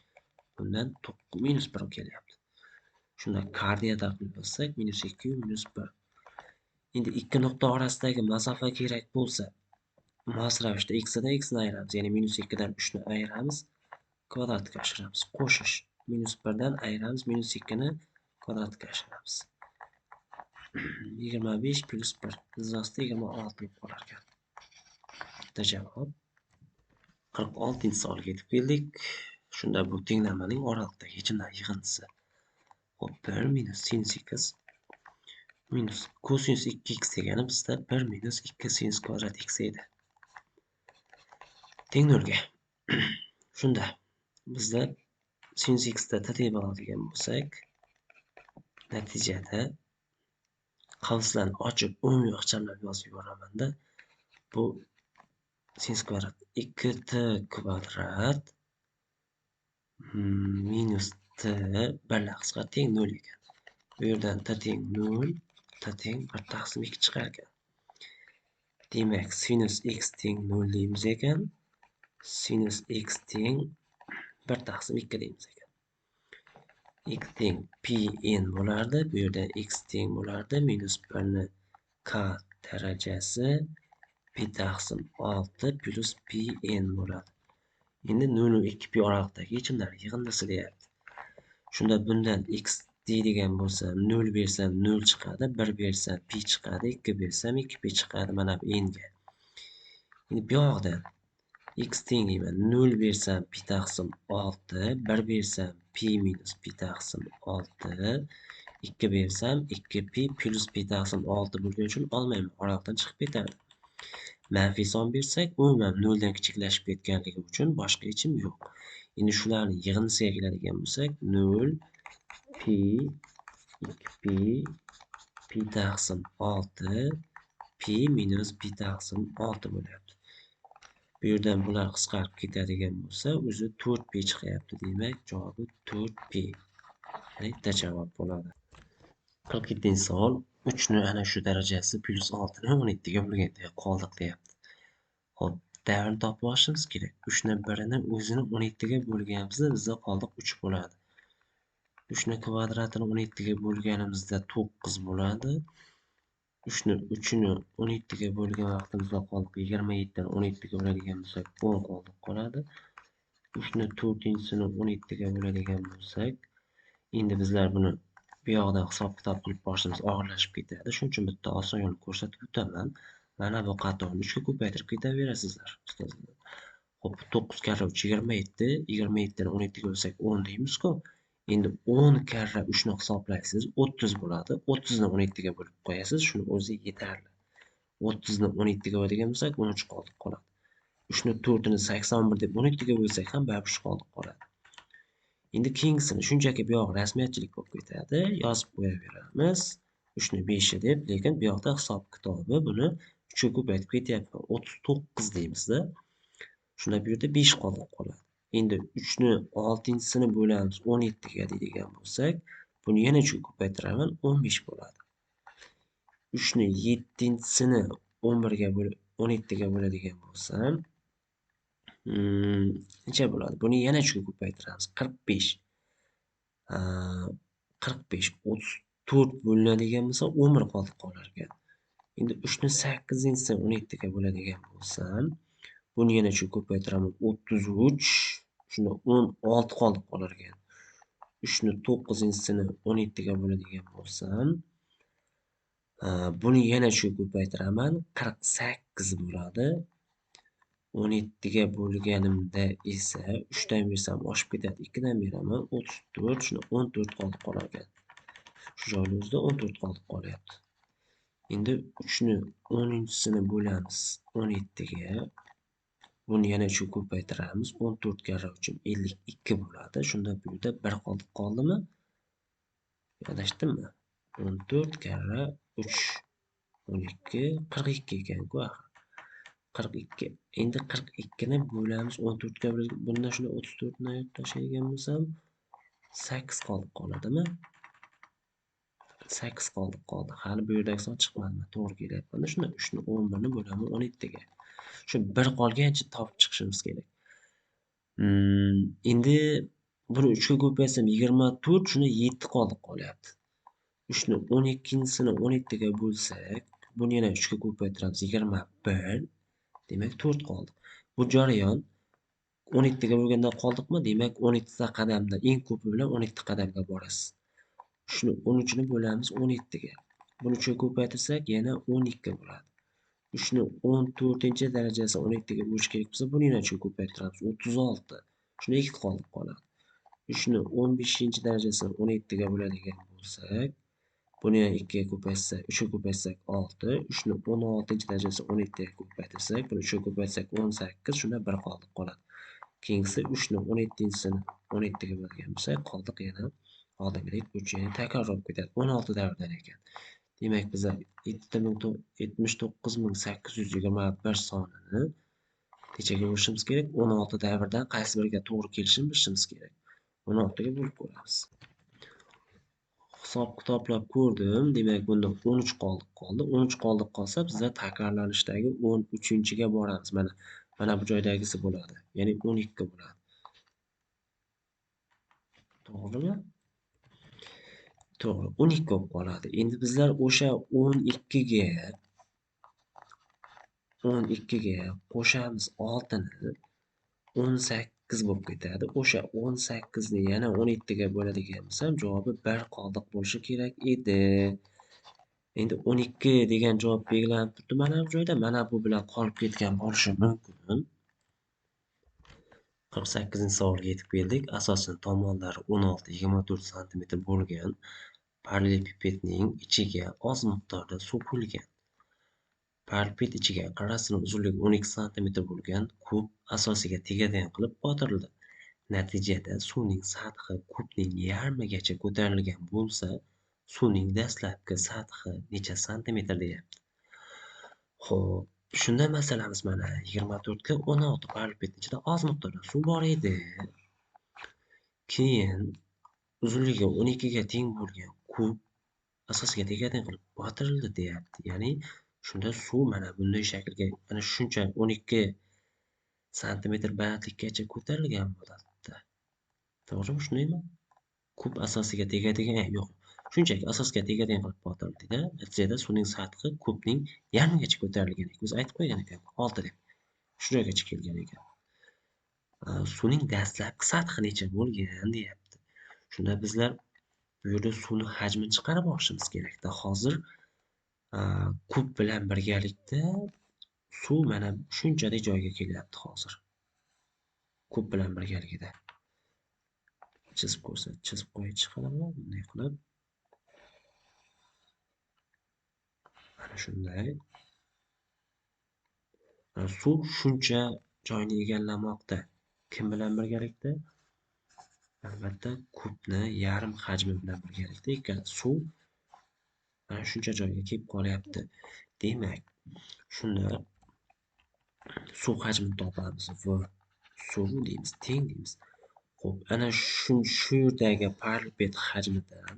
Bundan minus 1 kelyapti. Shunda koordinata qilib yozsak minus 2 minus 1. Endi ikki nuqta orasidagi masofa kerak bo'lsa, mos ravishda x dan x ni ayiramiz. Ya'ni minus 2 dan 3 ni ayiramiz, kvadratga oshiramiz. Qo'shish. Minus 1 dan ayiramiz, minus 2 ni kvadratga oshiramiz. 25 plus 1 izzosida 26 bo'lib qolar ekan. Bitta javob. 46-savolga yetib keldik. Shunda bu tenglamaning oralig'idagi yechimlar yig'indisi. Xo'p, 1 minus sinus x minus kosinus 2x degani bizda 1 minus 2 sinus kvadrat x edi. Teng 0 ga. Shunda bizda sinus x da tabiiy bo'ladigan bo'lsak, natijada qavslarni ochib umumiy ixchamlab yozib yuboramanda, bu sinus kvadrat 2t kvadrat minus t birlar qisqa teng 0 ekan. Bu yerdan t teng 0, t teng 1 taqsim 2 chiqar ekan. Demak, sinus x teng 0 deymiz ekan. Sinus x teng 1 taqsim 2 deymiz ekan. X teng pn bo'lardi. Bu yerda x teng bo'lardi minus 1 ni k darajasi pi taqsim 6 plus pn bo'ladi. Endi 0 va 2 pi oralig'idagi yechimlar yig'indisi deyapti. Shunda bundan x deydigan bo'lsa 0 bersam 0 chiqadi, 1 bersam pi chiqadi, 2 bersam 2 pi chiqadi. Mana bu n'ga. Endi bu yoqdan x tengiyman 0 bersam pi taqsim 6, 1 bersam pi minus pi taqsim 6, 2 bersam 2 pi plus pi taqsim 6 bo'lgani uchun olmayman, oralig'dan chiqib ketadi. Manfiy son bersak, umuman 0 dan kichiklashib ketganligi uchun boshqa yechim yo'q. Endi shularni yig'indisiga keladigan bo'lsak, 0 pi 2 pi pi taqsim 6 pi minus pi taqsim 6 bo'lyapti. Bu yerdan bular qisqarib ketadigan bo'lsa, o'zi 4 pi chiqyapti. Demak, javobi 4 pi. Ya'ni bitta javob bo'ladi. 47-savol. 3 ni ana shu darajasi plus 6 ni 17 ga bo'lganda qoldiq deyapti. Xo'p, davrni topib olishimiz kerak. 3 ni 1 ni o'zini 17 ga bo'lganimizda bizda qoldiq 3 bo'ladi. 3 ni kvadratini 17 ga bo'lganimizda 9 bo'ladi. 3 ni 3-ni 17 ga bo'lgan vaqtimizda qoldiq 27 dan 17 ga bo'ladigan bo'lsak 10 qoldiq qoladi. 3 ni 4-sini 17 ga bo'ladigan bo'lsak, endi bizlar buni bu yoqdan hisob-kitob qilib borishimiz og'irlashib ketadi. Shuning uchun bitta oson yo'lni ko'rsatib o'taman. Mana bu qatorni 3 ga ko'paytirib ketaverasizlar, ustozlar. Xo'p, 9 karra 3 27, 27 dan 17 ga bo'lsak 10 deymiz-ku. Endi 10 karra 3 ni hisoblaysiz, 30 bo'ladi. 30 ni 17 ga bo'lib qo'yasiz, shuni o'zi yetarli. 30 ni 17 ga bo'ladigan bo'lsak 13 qoldiq qoladi. 3 ni 4 ni 81 deb 12 ga bo'lsak ham baribir qoldiq qoladi. Endi keyingisini shunchaki bu yoq rasmiyatchilik bo'lib ketadi. Yozib qo'yaveramiz. 3 ni 5 deb, lekin bu yoqda hisob kitobi buni 3 ga ko'paytib ketyapti. 39 deymizda. Shunda bu yerda 5 qoldiq qoladi. Endi 3 ni 6-sini bo'lamiz 17 ga deydigan bo'lsak, buni yana 3 ga ko'paytiraman, 15 bo'ladi. 3 ni 7-sini 11 ga 17 ga bo'ladigan bo'lsam, necha bo'ladi? Buni yana 3 ga ko'paytiramiz, 45. 45 34 bo'linadigan bo'lsa 11 qoldiq qolar ekan. Endi 3 ni 8-sini 17 ga bo'ladigan bo'lsam, buni yana 3 ga ko'paytiraman, 33. Shunda 16 qoldiq qolar ekan. 3 ni 9-sini 17 ga bo'ladigan bo'lsam, buni yana 3 ga ko'paytiraman, 48 bo'ladi. 17 ga bo'lganimda esa 3 dan bersam oshib ketadi, 2 dan beraman 34, shunda 14 qoldiq qolar ekan. Shu joyning o'zida 14 qoldiq qolyapti. Endi 3 ni 10-sini bo'lamiz 17 ga. Buni yana 3 ga ko'paytiramiz. 14 karra 3 52 bo'ladi. Shunda bu yerda 1 qoldiq qoldimi? Adashdimmi? 14 karra 3 12 42 ekan-ku axir. 42. Endi 42 ni bo'lamiz 14 ga. Bundan shunda 34 ni olib tashlaydigan bo'lsam 8 qoldiq qoladimi? 8 qoldiq qoldi. Hali bu yerdagi son chiqmadi. To'g'ri kelyapman. Shunda 3 ni 11 ni bo'laman 17 ga. Shu 1 qolgancha topib chiqishimiz kerak. Endi buni 3 ga ko'paysam 24, shunda 7 qoldiq qolyapti. 3 ni 12-sini 17 ga bo'lsak, buni yana 3 ga ko'paytiramiz, 21. Demak 4 qoldi. Bu jarayon 17 ga bo'lganda qoldiqmi? Demak 12 ta qadamda eng ko'pi bilan 12 qadamga borasiz. Shuni 13 ni bo'lamiz 17 ga. Buni 3 ga ko'paytirsak yana 12 bo'ladi. 3 ni 14-darajasi 17 ga bo'lish kerak bo'lsa, buni yana 3 ga ko'paytiramiz, 36. Shunda 2 qoldiq qoladi. 3 ni 15-darajasini 17 ga bo'ladigan bo'lsak, buni yana 2 ga ko'paytirsak, 3 ga ko'paytirsak 6. 3 ni 16-darajasini 17 ga ko'paytirsak, buni 3 ga ko'paytirsak 18, shunda 1 qoldiq qoladi. Keyingisi 3 ni 17-sini 17 ga bo'lgan bo'lsak, qoldiq yana oldingidek 3 yana takror bo'lib ketadi. 16 davrdan ekan. Demak, biz 79821 sonini nechaga bo'lishimiz kerak? 16 davrdan qaysi biriga to'g'ri kelishini bilishimiz kerak. 16 ga bo'lib ko'ramiz. Hisob kitoblab ko'rdim. Demak, bunda 13 qoldiq qoldi. 13 qoldiq qolsa, bizda takrorlanishdagi 13-ga boramiz. Mana bu joydagisi bo'ladi. Ya'ni 12 bo'ladi. To'g'rimi? To'g'ri, 12 bo'lib qoladi. Endi bizlar o'sha 12 ga qo'shamiz 6 ni 18 bo'lib ketadi. O'sha 18 ni yana 17 ga bo'ladigan bo'lsam, javobi 1 qoldiq bo'lishi kerak edi. Endi 12 degan javob belgilanib turibdi mana bu joyda. Mana bu bilan qolib ketgan bo'lishi mumkin. 48-savolga yetib keldik. Asosan tomonlari 16-24 sm bo'lgan parallelepipedning ichiga oz miqdorda suv quyilgan. Parallelipiped ichiga qarasini uzunligi 12 sm bo'lgan kub asosiga tegadigan qilib botirildi. Natijada suvning sathi kubning yarmigacha ko'tarilgan bo'lsa, suvning dastlabki sathi necha santimetr deyapti. Xo'p, shunda masalamiz mana 24 ga 16 parallelipiped ichida oz miqdorda suv bor edi. Keyin uzunligi 12 ga teng bo'lgan kub asosiga tegadigan qilib botirildi deyapti. Ya'ni shunda suv mana bunday shaklga, mana shuncha 12 santimetr balandlikkacha ko'tarilgan bo'ladi. To'g'rimi, shundaymi? Kub asosiga tegadigan, yo'q. Shunchaki asosga tegadigan qilib botirildi-da. Natijada suvning sathi kubning yarmigacha ko'tarilgan ekan. O'zi aytib qo'ygan ekan, 6 deb. Shu joygacha kelgan ekan. Suvning dastlabki sathi necha bo'lgan deyapti. Shunda bizlar bu yerda suvning hajmini chiqarib olishimiz kerak-da. Hozir kub bilan birgalikda suv mana shunchalik joyga kelyapti hozir. Kub bilan birgaligida. Chizib qo'yish qilaman bunday qilib. Mana shunday. Suv shuncha joyni egallamoqda. Kim bilan birgalikda? Albatta, kubni yarim hajmi bilan birgalikda suv mana shuncha joyga kelib qolyapti. Demak, shunda suv hajmini topamiz. V suv deymiz, teng deymiz. Xo'p, ana shu yerdagi parapet hajmidan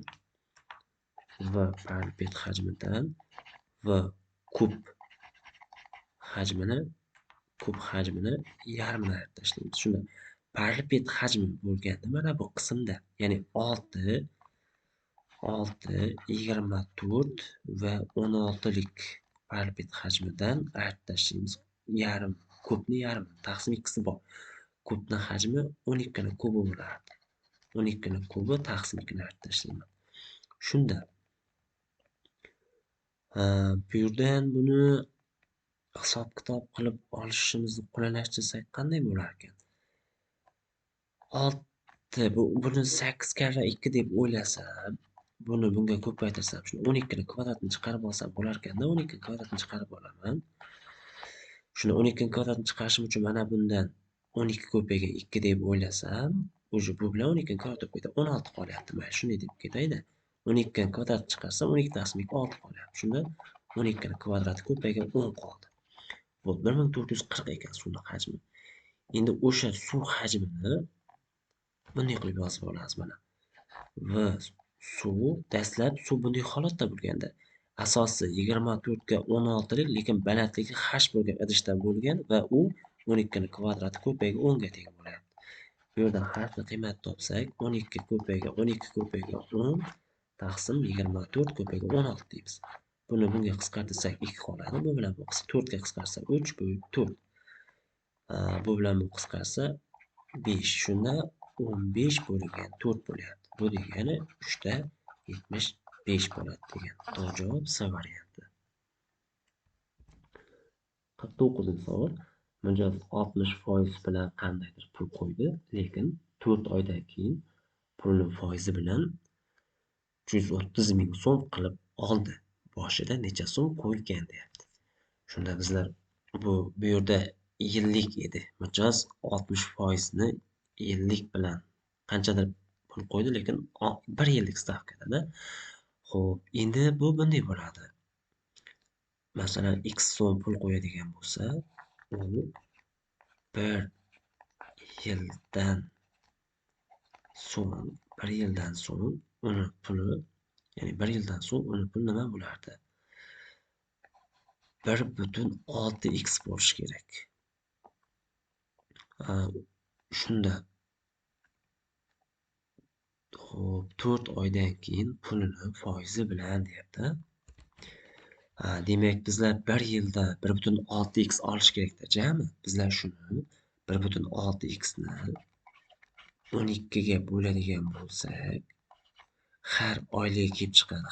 v kub hajmini yarmini ayirib tashlaymiz. Shunda parapet hajmi bo'lganda mana bu qismda, ya'ni 6, 24 va 16 lik parapet hajmidan ayirib tashlaymiz. Yarim, kubni yarmi taqsim 2si bor. Kubni hajmi 12 ning kubi bo'lardi. 12 ning kubi taqsim 2 ni ayirib tashlayman. Shunda bu yerdan buni hisob-kitob qilib olishimizni qulaylashtirsak qanday bo'lar ekan? 6 buni 8 karra 2 deb o'ylasam, buni bunga ko'paytirsam, shuni 12 ning kvadratini chiqarib olsam bo'lar ekanda, 12 ning kvadratini chiqarib olaman. Shuni 12 ning kvadratini chiqarishim uchun mana bundan 12 ko'paygan 2 deb o'ylasam, o'sha bu bilan 12 ning kvadrati qo'ydi 16 qolyapti. Mayli, shunday deb ketaydi. 12 ning kvadratini chiqarsam 12 taqsim 2 6 qolyapti. Shunda 12 ning kvadrati ko'paygan 10 qoldi. Bu 1440 ekan suvning hajmi. Endi o'sha suv hajmini bunday qilib yozib olamiz mana. V suv, dastlab suv bunday holatda bo'lganda, asosi 24 ga 16 lik, lekin balandligi h bo'lgan idishda bo'lgan va u 12 ning kvadrati ko'paygan 10 ga teng bo'lyapti. Bu yerdan h ning qiymatini topsak, 12 ko'paygan 10 taqsim 24 ko'paygan 16 deymiz. Buni bunga qisqartirsak 2 qoladi. Bu bilan bu 4 ga qisqarsa 3 bu 4. Bu bilan bu qisqarsa 5. Shunda 15 bo'lgan 4 bo'lyapti. Bu degani 3 da 75 bo'ladi degan. To'g'ri javob C varianti. 49-savol. Mijoz 60% bilan qandaydir pul qo'ydi, lekin 4 oydan keyin pulni foizi bilan 130 ming so'm qilib oldi. Boshida necha so'm qo'yilgan deyapti. Shunda bizlar bu yerda yillik edi. Mijoz 60% ni yillik bilan qanchadir pul qo'ydi, lekin 1 yillik stavkada. Xo'p, endi bu bunday bo'ladi. Masalan, x so'm pul qo'yadigan bo'lsa, u 1 yildan so'ng uni puli, ya'ni 1 yildan so'ng uni puli nima bo'lardi? 1,6x bo'lishi kerak. Shunda xo'p, 4 oydan keyin pulini foizi bilan deyapti. Demak, bizlar 1 yilda 1,6x olish kerakda, jami. Bizlar shuni 1,6x ni 12 ga bo'ladigan bo'lsak, har oylik kelib chiqadi.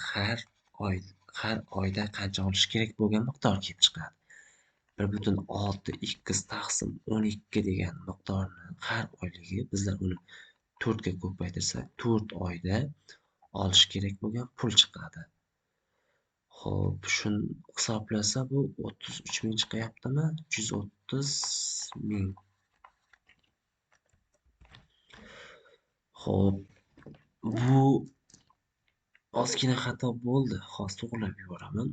Har oyda qancha olish kerak bo'lgan miqdor kelib chiqadi. 1,6x taqsim 12 degan miqdorni har oyligi bizlar uni 4 ga ko'paytirsak, 4 oyda olish kerak bo'lgan pul chiqadi. Xo'p, shuni hisoblasa bu 33 ming chiqyaptimi? 130 ming. Xo'p, bu ozgina xato bo'ldi. Hozir to'g'rilab yuboraman.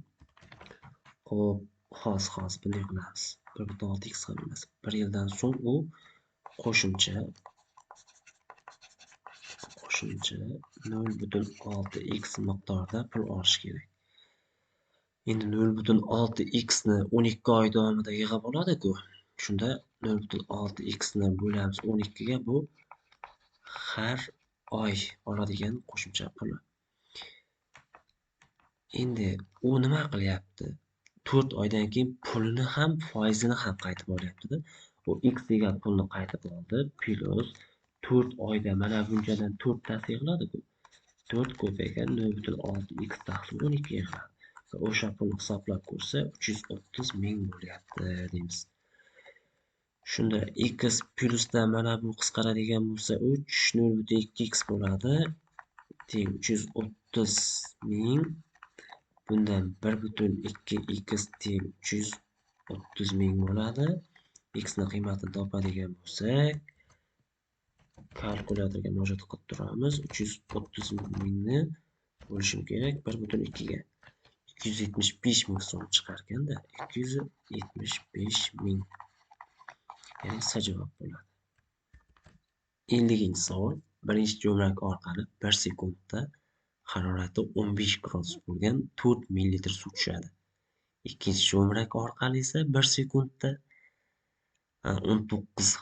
Xo'p, hozir bunday qilamiz. 1,6x ham emas. 1 yildan so'ng u qo'shimcha 0,6x miqdorida pul olish kerak. Endi 0,6x ni 12 oy davomida yig'ib oladi-ku. Shunda 0,6x ni bo'lamiz 12 ga, bu har oy oladigan qo'shimcha puli. Endi u nima qilyapti? 4 oydan keyin pulini ham, foizini ham qaytib olyapti-da. U x degan pulni qaytib oldi, plus 4 oyda mana bunchadan 4 tasi yig'iladi-ku. 4 ko'paygan 0,6x taqsim 12 yig'iladi. O'sha pulni hisoblab ko'rsa 330 ming bo'lyapti deymiz. Shunda x plyusdan mana bu qisqaradigan bo'lsa 3 0,2x bo'ladi. Teng 330 ming. Bundan 1,2x teng 330 ming bo'ladi. x ning qiymatini topadigan bo'lsak, kalkulyatorga murojaat qilib turamiz. 330 mingni bo'lishim kerak 1,2 ga. 275 ming so'm chiqar ekanda, 275 ming. Ya'ni C javob bo'ladi. 50-chi savol. Birinchi jo'mrak orqali 1 sekundda harorati 15 gradus bo'lgan 4 ml suv tushadi. Ikkinchi jo'mrak orqali esa 1 sekundda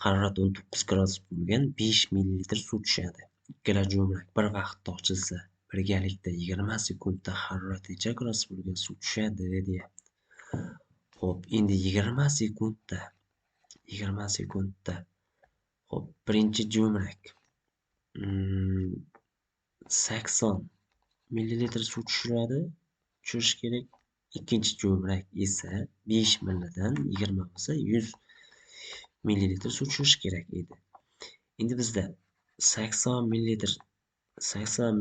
harorati 19 gradus bo'lgan 5 ml suv tushadi. Ikkala jo'mrak bir vaqtda ochilsa, birgalikda 20 sekundda harorati necha gradus bo'lgan suv tushadi deyapti. Xo'p, endi 20 sekundda Xo'p, birinchi jo'mrak 80 ml suv tushirish kerak. Ikkinchi jo'mrak esa 5 millidan 20 bo'lsa 100 ml suv tushirish kerak edi. Endi bizda 80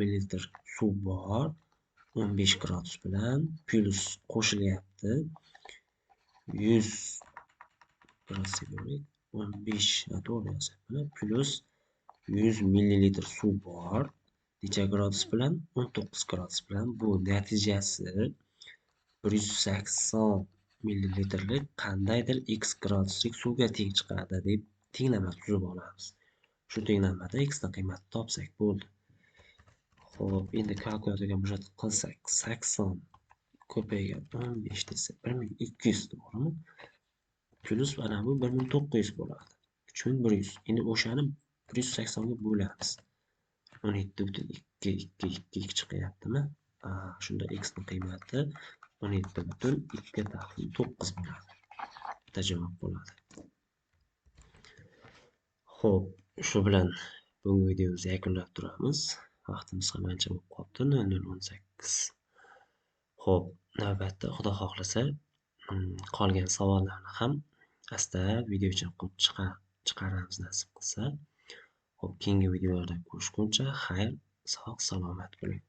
ml suv bor, 15 gradus bilan plus qo'shilyapti. 100 15 to'g'ri yozibman. Plus 100 ml suv bor. Necha gradus bilan? 19 gradus bilan. Bu natijasi 180 millilitlik qandaydir x graduslik suvga teng chiqadi deb tenglama tuzib olamiz. Shu tenglamada x ning qiymatini topsak bo'ldi. Xo'p, endi kalkulyatorga murojaat qilsak, 80 ko'paygan 15 desa 1200 to'g'rimi? Plus ana bu 1900 bo'ladi. 3100. Endi o'shani 180 ga bo'lamiz. 17,2 chiqyaptimi? Shunda x ning qiymati 17,2 taqsim 9 bo'ladi. Bitta javob bo'ladi. Xo'p, shu bilan bugungi videomizni yakunlab turamiz. Vaqtimiz ham ancha bo'lib qoldi, 00:18. Xo'p, navbatda Xudo xohlasa, qolgan savollarni ham asta videocha qilib chiqaramiz nasib qilsa. Xo'p, keyingi videolarda ko'rishguncha xayr, sog' salomat bo'ling.